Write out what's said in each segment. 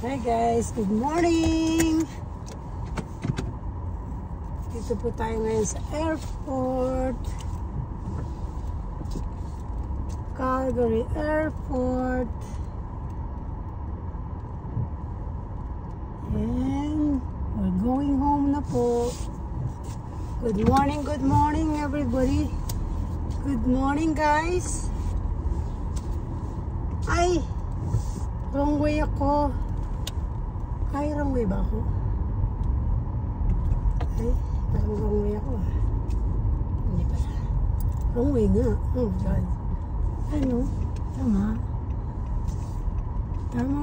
Hi guys, good morning! Dito po tayo ngayon sa airport. Calgary Airport. And we're going home na po. Good morning everybody. Good morning guys. Ay! Wrong way ako. Ay, wrong way ba ako? Ay, parang wrong way ako ah. Hindi pala. Wrong way nga. Oh God. Ano? Tama.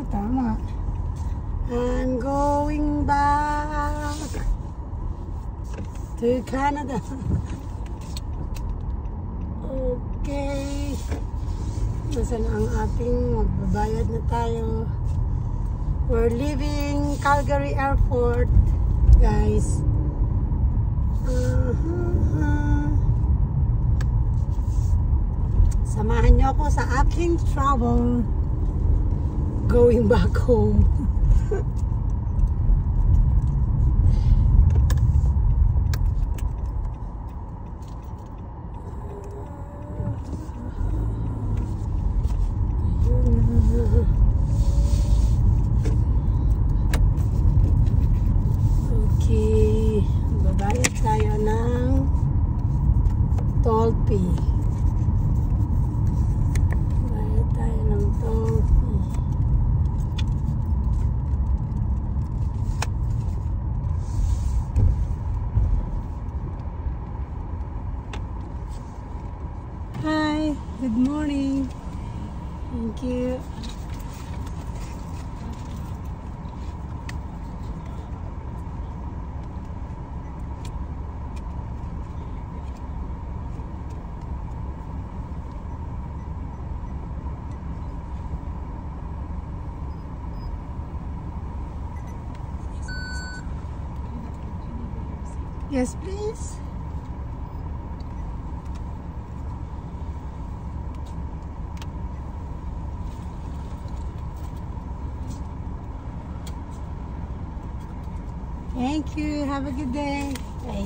Tama. I'm going back to Canada. Okay. Nasaan ang ating magbabayad na tayo? We're leaving Calgary Airport, guys. Samahan niyo ako sa aking travel going back home. Okay, babayad tayo ng toll fee. Babayad tayo ng toll fee. Hi, good morning. Thank you. Yes, please. Thank you. Have a good day. Bye.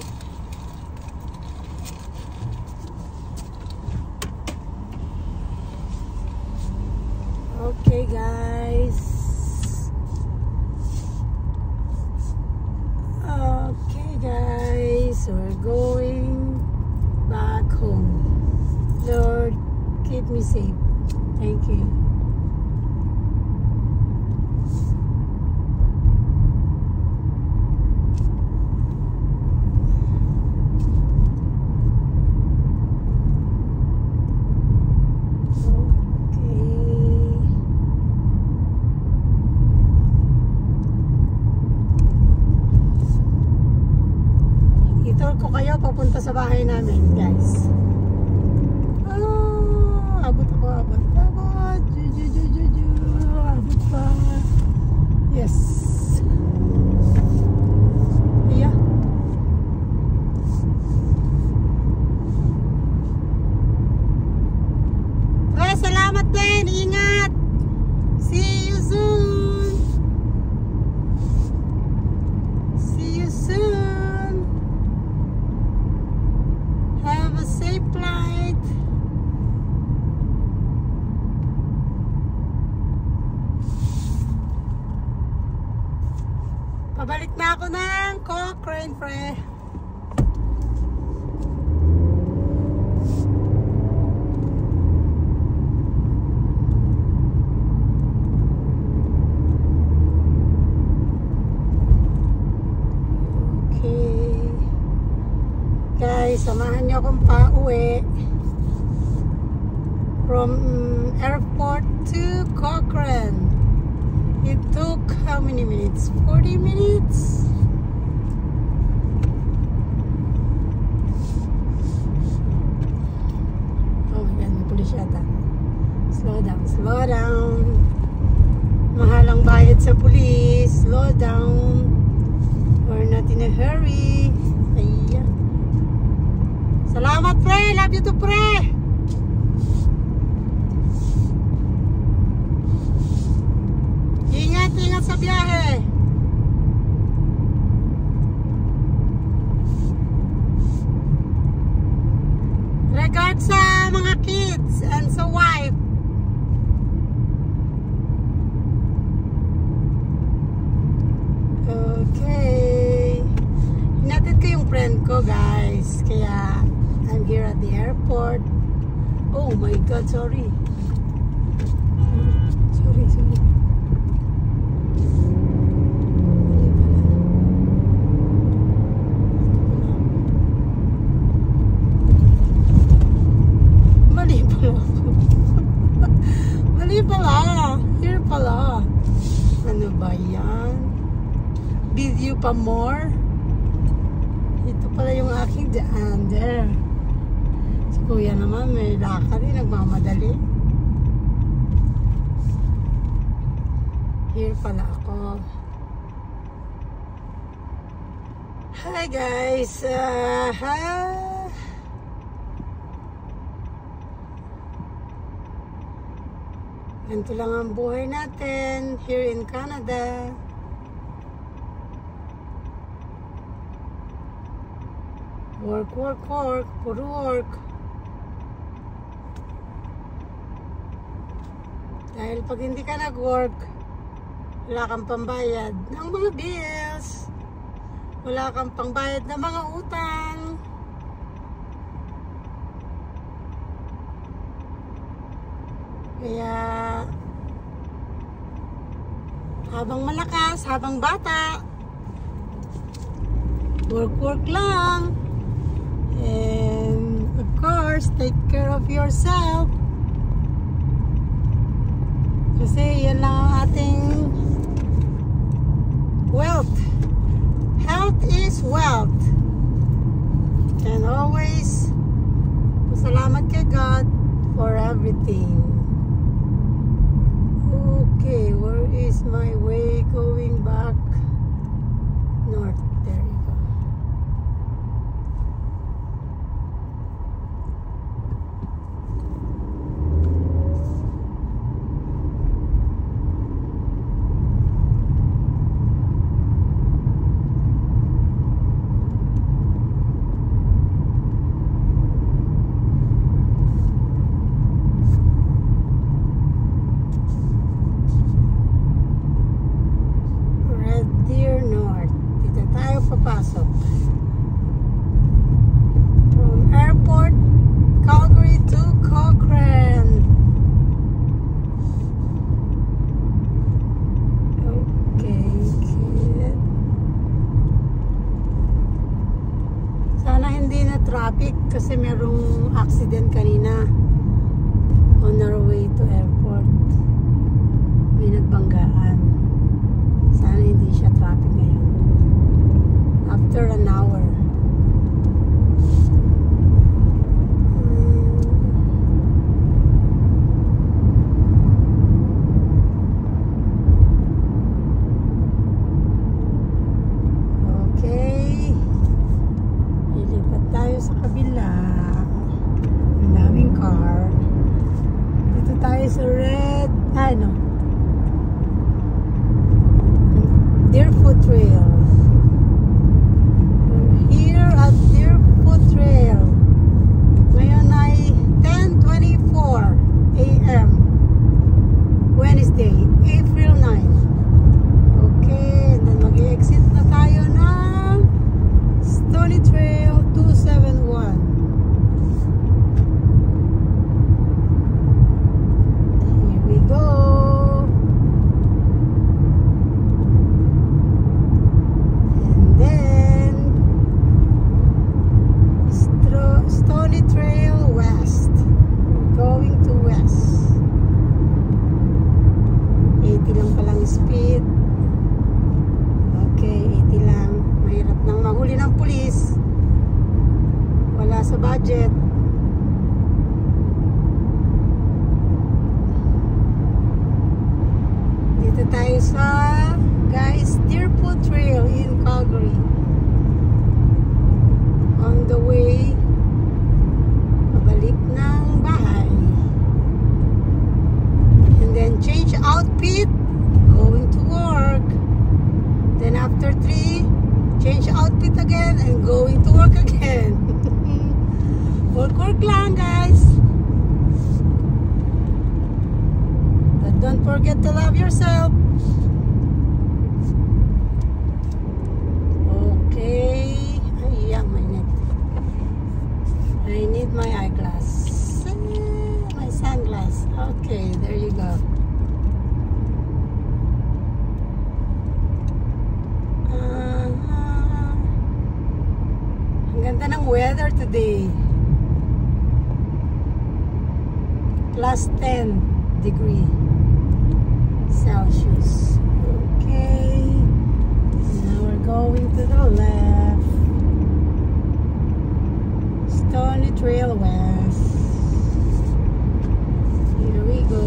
Okay, guys. Okay, guys. We're going back home. Lord, keep me safe. Thank you. Ko kayo papunta sa bahay namin, guys. Abot pa. Yes. Yeah. Salamat din. Ingat. See you soon. See you soon. Have a safe flight. Pabalik na ako ng Cochrane, pre. Guys, samahan niyo akong pauwi from airport to Cochrane. It took how many minutes? 40 minutes? Oh my God, may pulis yata. Slow down. Mahalang bayad sa pulis. Slow down. We're not in a hurry. Ayan. Salamat, pre. Love you too, pre. Ingat. ingat sa biyahe. Regards sa mga kids and sa wife. Okay. Hinatid ko yung friend ko, guys. Kaya, I'm here at the airport. Oh my God, sorry. Sorry. Mali pala. Mali pala. Here pala. Ano ba yan? Video pa more? Ito pala yung aking daan there. Si kuya naman may lakad din, nagmamadali. Here pala ako. Hi guys. Ganito lang ang buhay natin here in Canada. Work, puro work. Dahil pag hindi ka nag-work, wala kang pambayad ng mga bills. Wala kang pangbayad ng mga utang. Kaya, habang malakas, habang bata, work lang. And of course, take care of yourself. Kasi yan lang ang ating wealth. Health is wealth. And always, salamat kay God for everything. Okay, where is my way going back? North. There you go. Papasok from airport Calgary to Cochrane. Okay, kid. Sana hindi na traffic kasi merong accident kanina on our way to airport. May nagbanggaan. Sana hindi siya traffic ngayon. After an hour. Okay. Ilipat tayo sa kabila. Ang daming car. Dito tayo sa red, Deerfoot Trail. Here at Deerfoot Trail. Ngayon ay 10:24 AM. Wednesday, April 9. Okay, and then mag-exit na tayo ng Stony Trail 271. Here we go. Stony Trail West. Going to West. 80 lang palang speed. Okay, 80 lang. Mahirap nang mahuli ng pulis. Wala sa budget. Dito tayo sa Deerfoot Trail in Calgary. On the way pabalik ng bahay, and then change outfit, going to work. outfit again and going to work again. Work lang, guys. But don't forget to love yourself. Okay. Ay, my net. I need my eyeglass. My sunglass. Okay, there you go. Ang ganda ng weather today. Plus 10 degree Celsius. Okay. Now we're going to the left. Stony Trail West. Here we go.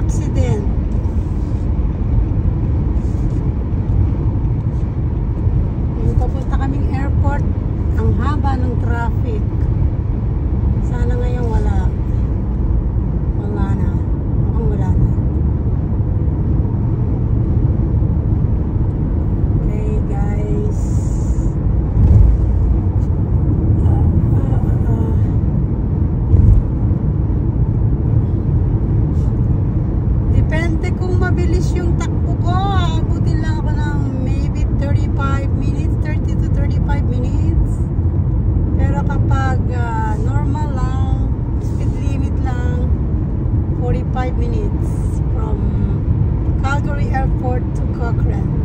Accident. Yung papunta kaming airport, ang haba ng traffic. Sana ngayon wala na. Mukhang wala na. Okay, guys. Depende kung mabilis yung takbo ko. Abutin lang ako ng maybe 35 minutes, 30 to 35 minutes. Pero kapag normal lang, speed limit lang, 45 minutes from Calgary Airport to Cochrane.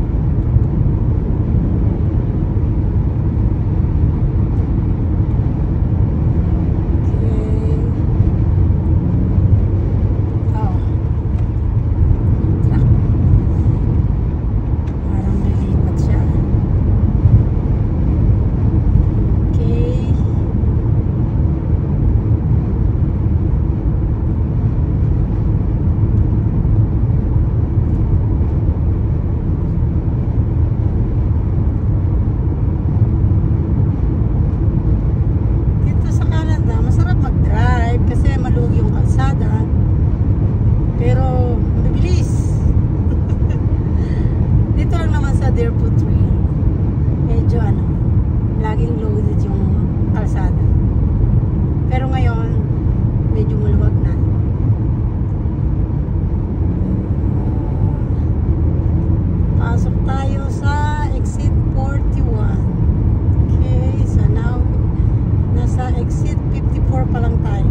Laging loaded yung kalsada. Pero ngayon, medyo maluwag na. Pasok tayo sa exit 41. Okay, so now, nasa exit 54 pa lang tayo.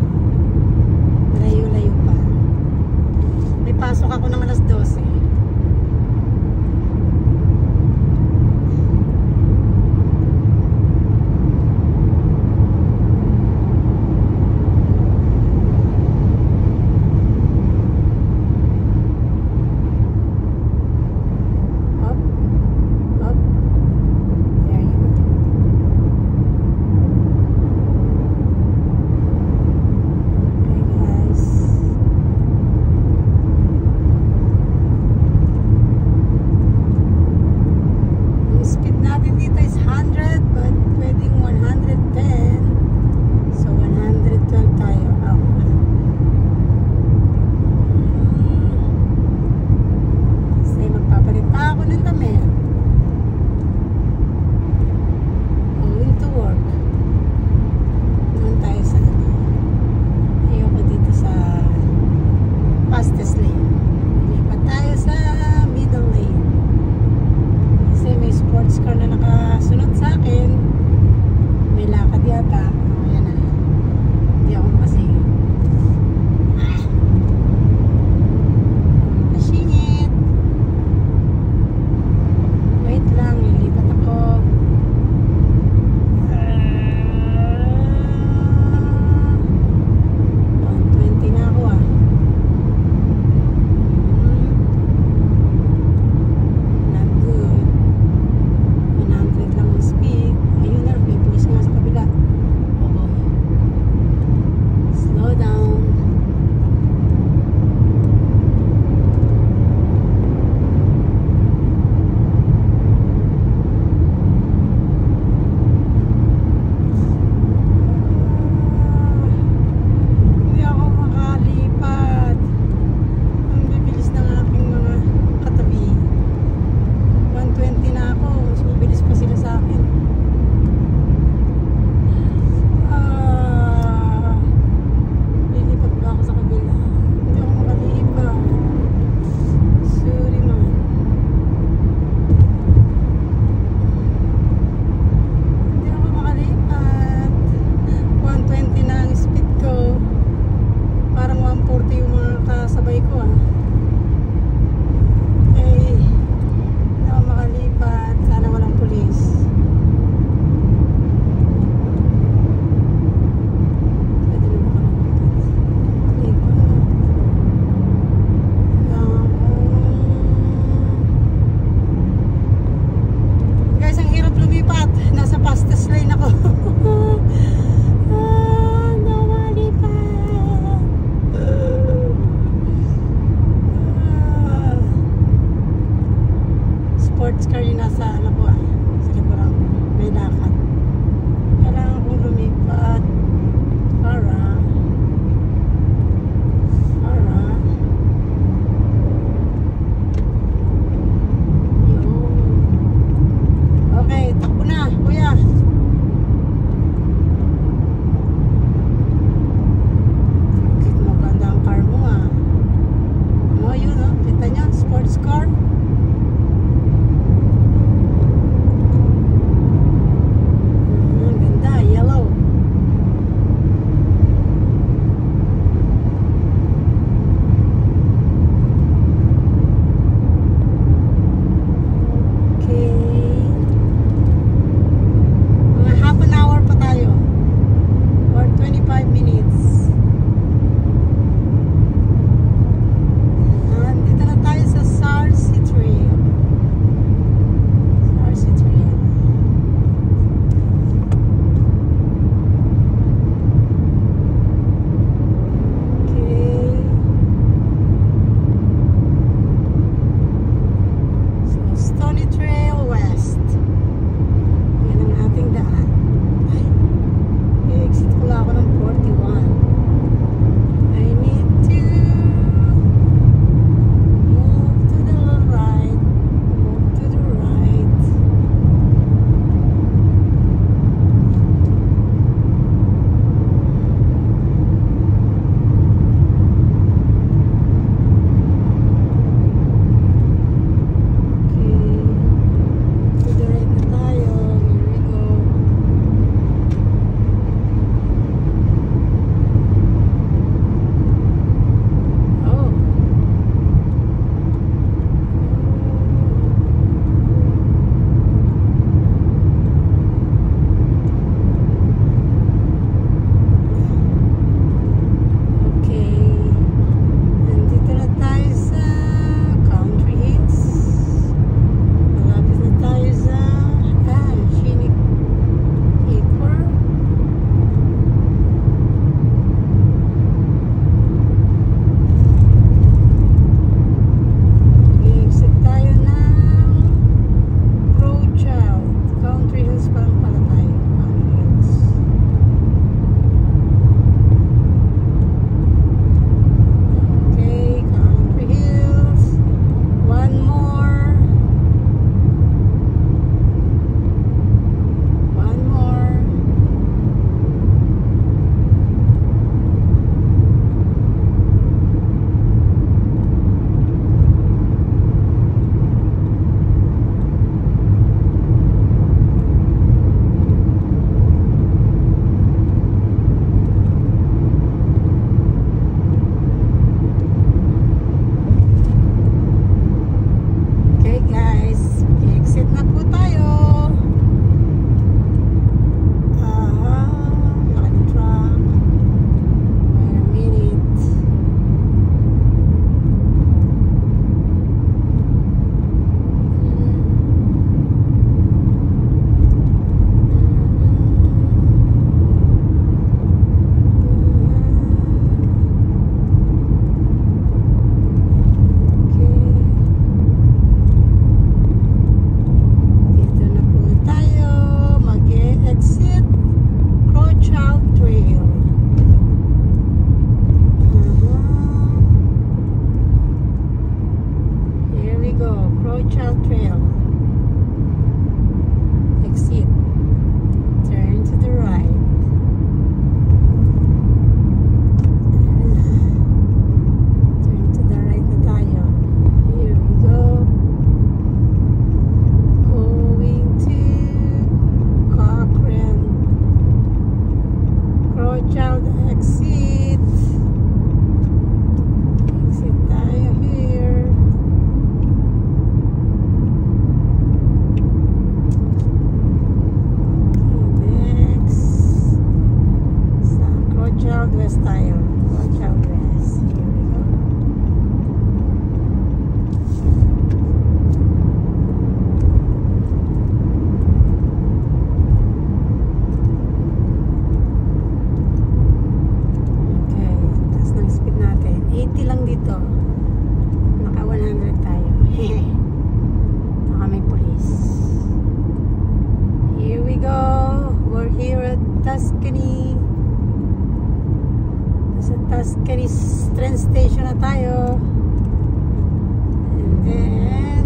Layo-layo pa. May pasok ako ng alas 12. right child, exit. Exit tayo here. West tayo. Watch out, West. Here we go. Okay. Taas ng speed natin. 80 lang dito. Naka 100 tayo. Naka may police. Here we go. We're here at Tuscany. Sa Tuscany train station na tayo. And then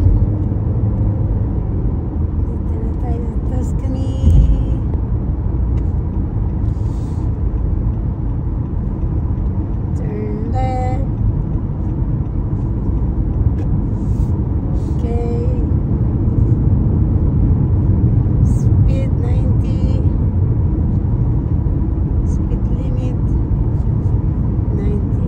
dito na tayo sa Tuscany. Turn left. Okay. Speed 90. Speed limit 90.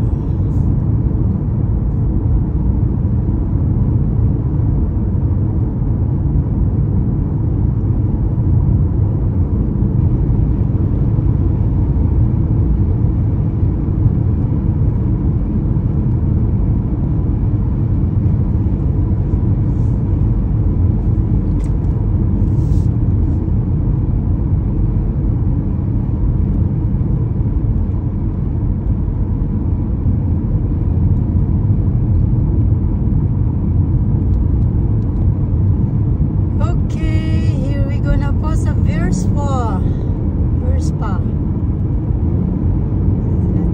Berspa.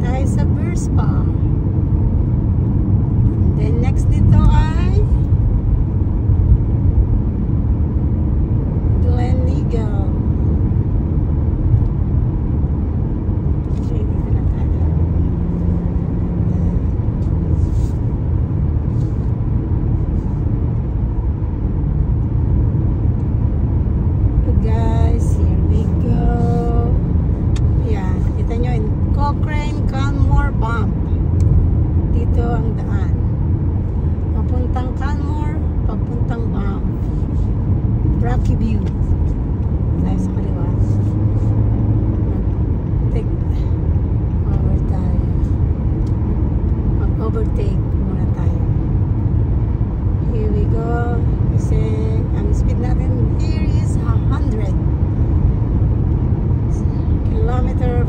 Tayo sa Berspa. Then next dito ay Gleneagle. Okay, dito na tayo. Guys, here we go. Yan, kita nyo in Cochrane Canmore Bump. Dito ang daan. Papuntang Canmore, papuntang Bump. Rocky View. Tayo sa kaliwa. Take over tayo. Mag-overtake muna tayo. Here we go. Kasi ang speed natin here is 100 km/h.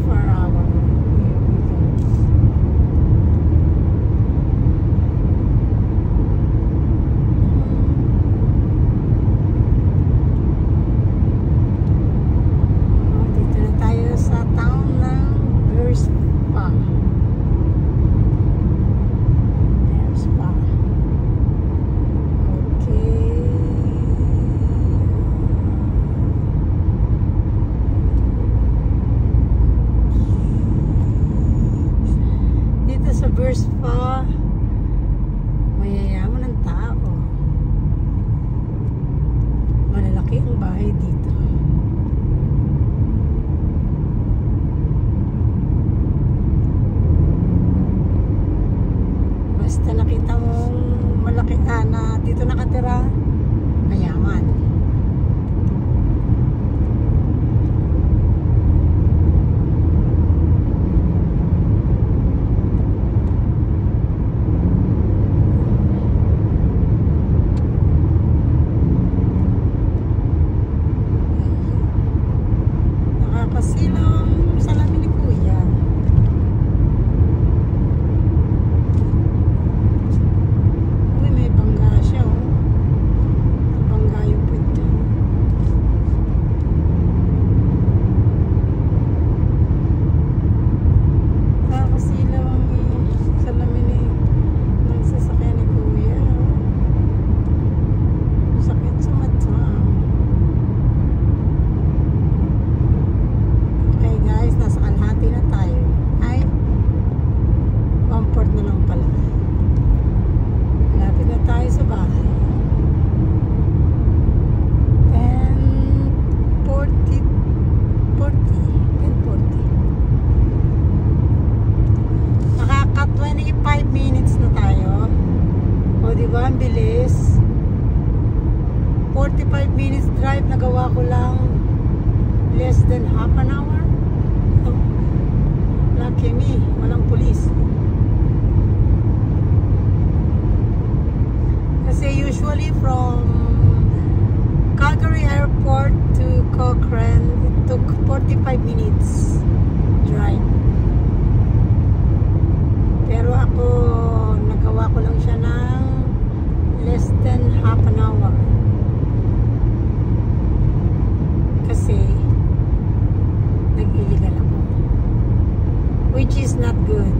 Dito na tayo sa town ng Berspa. Berspa. Okay. Dito sa Berspa, mayayaman ang tao. Malalaki ang bahay dito. Basta nakita mong malaki na dito nakatira, mayaman. drive nagawa ko lang less than half an hour. Lucky me, walang police. Kasi usually from Calgary Airport to Cochrane, it took 45 minutes drive. Pero ako, nagawa ko lang siya ng less than half an hour. Kasi nag-illegal ako, which is not good.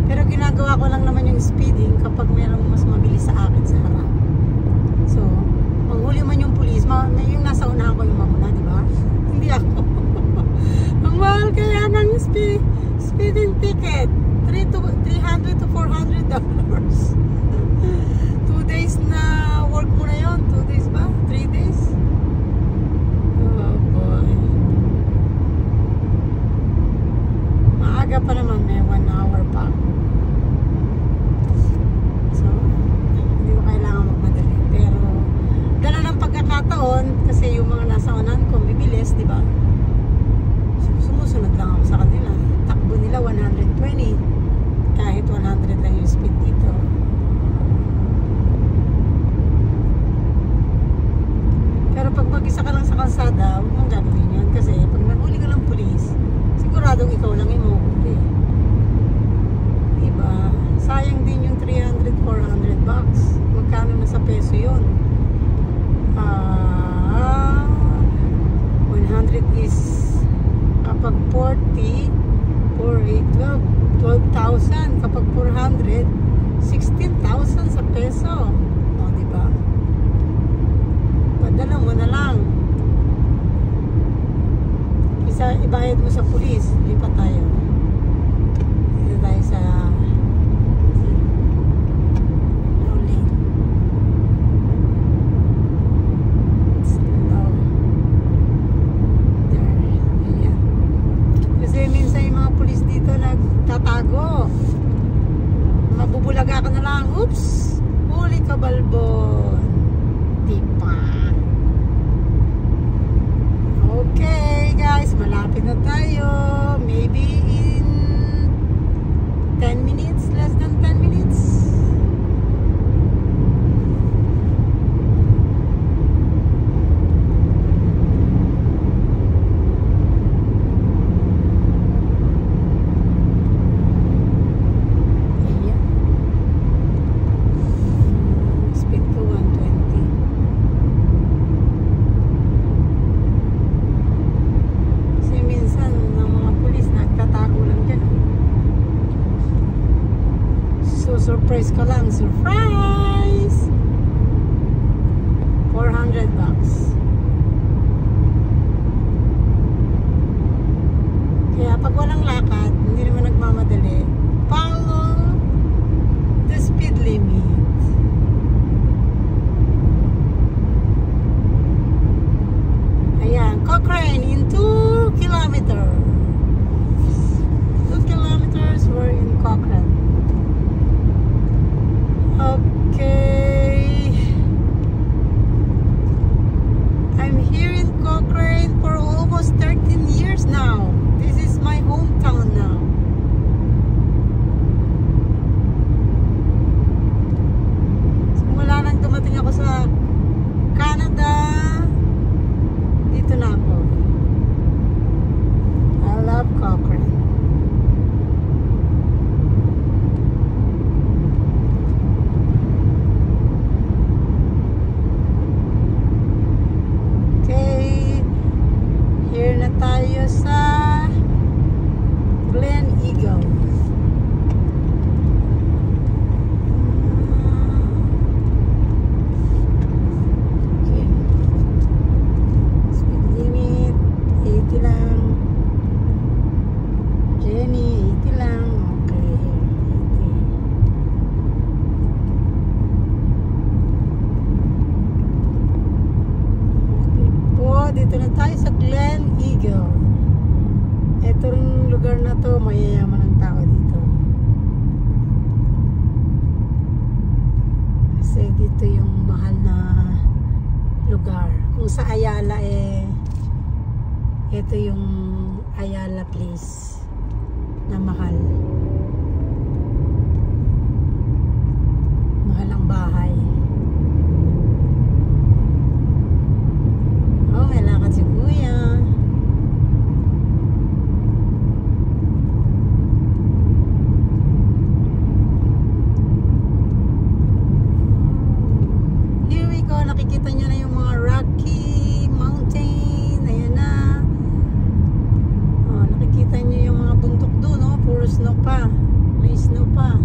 Pero ginagawa ko lang naman yung speeding kapag merong mas mabilis sa akin sa harap. So, manghuli man yung police, yung nasa unahan ko yung mamuna, di ba? Hindi ako. Ang mahal kaya ng speeding ticket, $300 to $400. 2 days na work mo na yun. 2 days ba? 3 days? Oh boy. Maaga pa naman, may 1 hour pa ako. So, hindi ko kailangan magmadali. Pero, dala ng pagkakataon, kasi yung mga nasa unahan ko, bibilis, di ba? Sumusunod lang ako sa kanila. Takbo nila 120. Kahit 100 lang yung speed dito. Pero pag mag-isa ka lang sa kalsada, huwag mong gagawin yan. Kasi pag nahuli ka ng pulis, siguradong ikaw lang yung mahuhuli. Diba? Sayang din yung $300, $400. Magkano na sa peso yun? 100 is kapag 40, 12,000. Kapag 400, 16,000 sa peso. O, diba? Padala mo na lang. Isa, ibayad mo sa pulis. Lipat tayo. Dito tayo sa rolling. Slow. There. Ayan. Kasi minsan yung mga pulis dito nagtatago. Mabubulaga ka na lang. Oops! Huli ka, balbon. Diba? Okay, guys. Malapit na tayo. Maybe in 10 minutes. Less than 10 minutes. Surprise ka lang. Surprise! $400. Kaya pag walang lakad, hindi naman nagmamadali, follow the speed limit. Ayan, Cochrane in 2 kilometers. 2 kilometers, we're in Cochrane. Okay, I'm here in Cochrane for almost 13 years now. This is my hometown now. Simula nang dumating ako sa Canada, dito na ako. I love Cochrane. Tayo sa Glen Eagle. Okay. Speed limit 80 lang. Jenny 80 lang. Okay, 80. Po, dito na tayo sa Glen Eagle. Itong lugar na to, mayayaman ang tao dito. Kasi dito yung mahal na akala ito yung Ayala Place na mahal. Mahal ang bahay. Oh, may lakad si Kuya. Here we go. Nakikita nyo na yung mga Rocky Mountain. Ayan na. Oh, nakikita nyo yung mga bundok doon, no? Puro snow pa. May snow pa.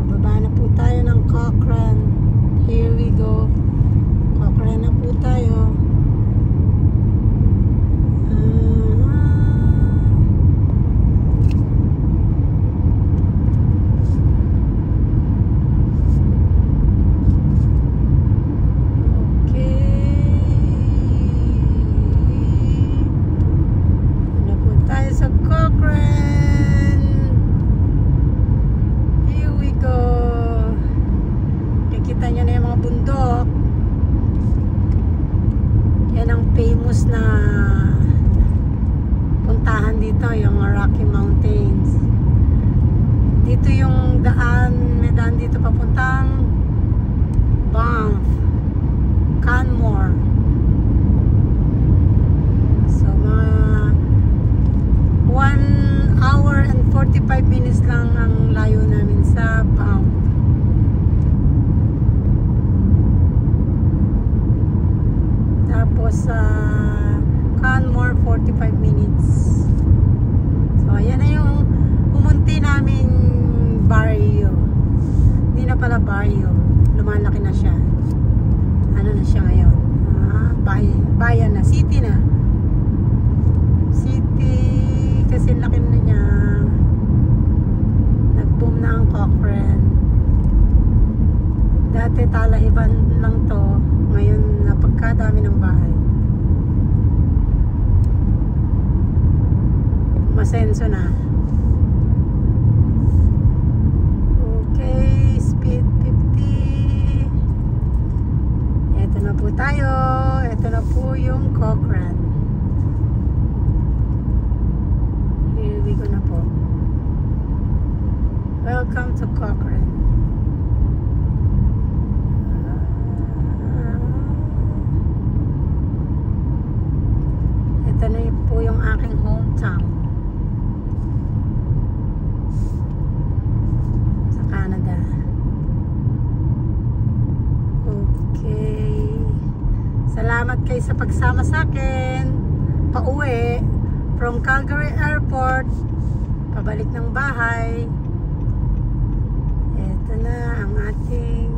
Pababa na po tayo ng Cochrane. Here we go. Cochrane na po tayo. Famous na puntahan dito, yung Rocky Mountains. Dito yung daan, may daan dito papuntang Banff, Canmore. So mga 1 hour and 45 minutes lang ang layo namin sa Banff. Tapos sa Canmore 45 minutes. So ayan na yung pumunti naming barrio. Hindi na pala barrio, lumalaki na siya. Ano na siya ngayon? Bayan na, city na. City kasi laki na niya. Nag-boom na ang Cochrane. Dati Talahiban lang to. Ngayon, napagkadami ng bahay. Masenso na. Okay, speed 50. Ito na po tayo. Ito na po yung Cochrane. Here we go na po. Welcome to Cochrane. Ito na po yung aking hometown sa Canada. Okay. Salamat kayo sa pagsama sa akin. Pauwi from Calgary Airport. Pabalik ng bahay. Ito na ang ating...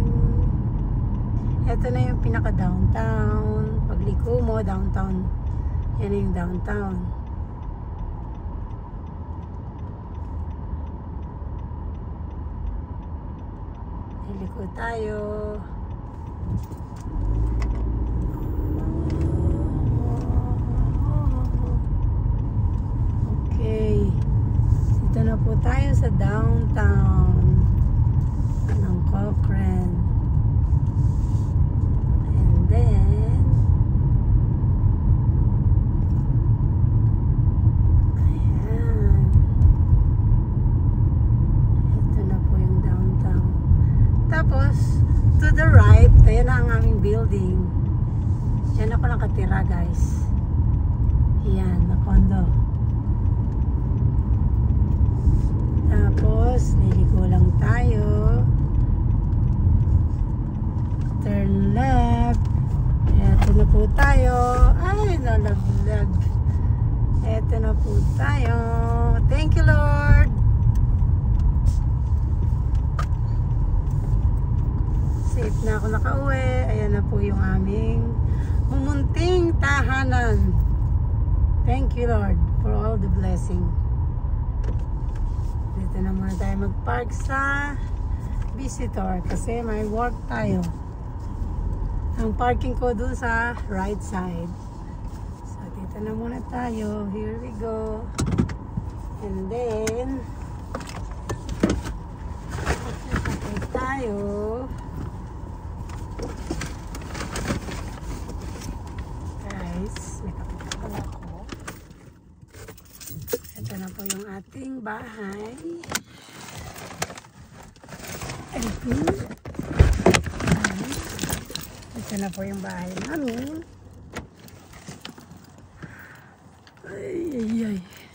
Ito na yung pinaka-downtown. Pagliko mo, downtown. Yan yung downtown. Iliko tayo. Okay. Dito na po tayo sa downtown ng Cochrane. And then tapos, to the right, ayan na ang aming building. Diyan ako nakatira, guys. Ayan, na condo. Tapos, niliko lang tayo. Turn left. Eto na po tayo. Ay, nalaglag. Eto na po tayo. Thank you, Lord. Safe na ako nakauwi. Ayan na po yung aming mumunting tahanan. Thank you, Lord, for all the blessing. Dito na muna tayo mag-park sa visitor kasi may work tayo. Ang parking ko dun sa right side. So, dito na muna tayo. Here we go. And then, okay tayo. na po yung ating bahay. Ito na po yung bahay namin.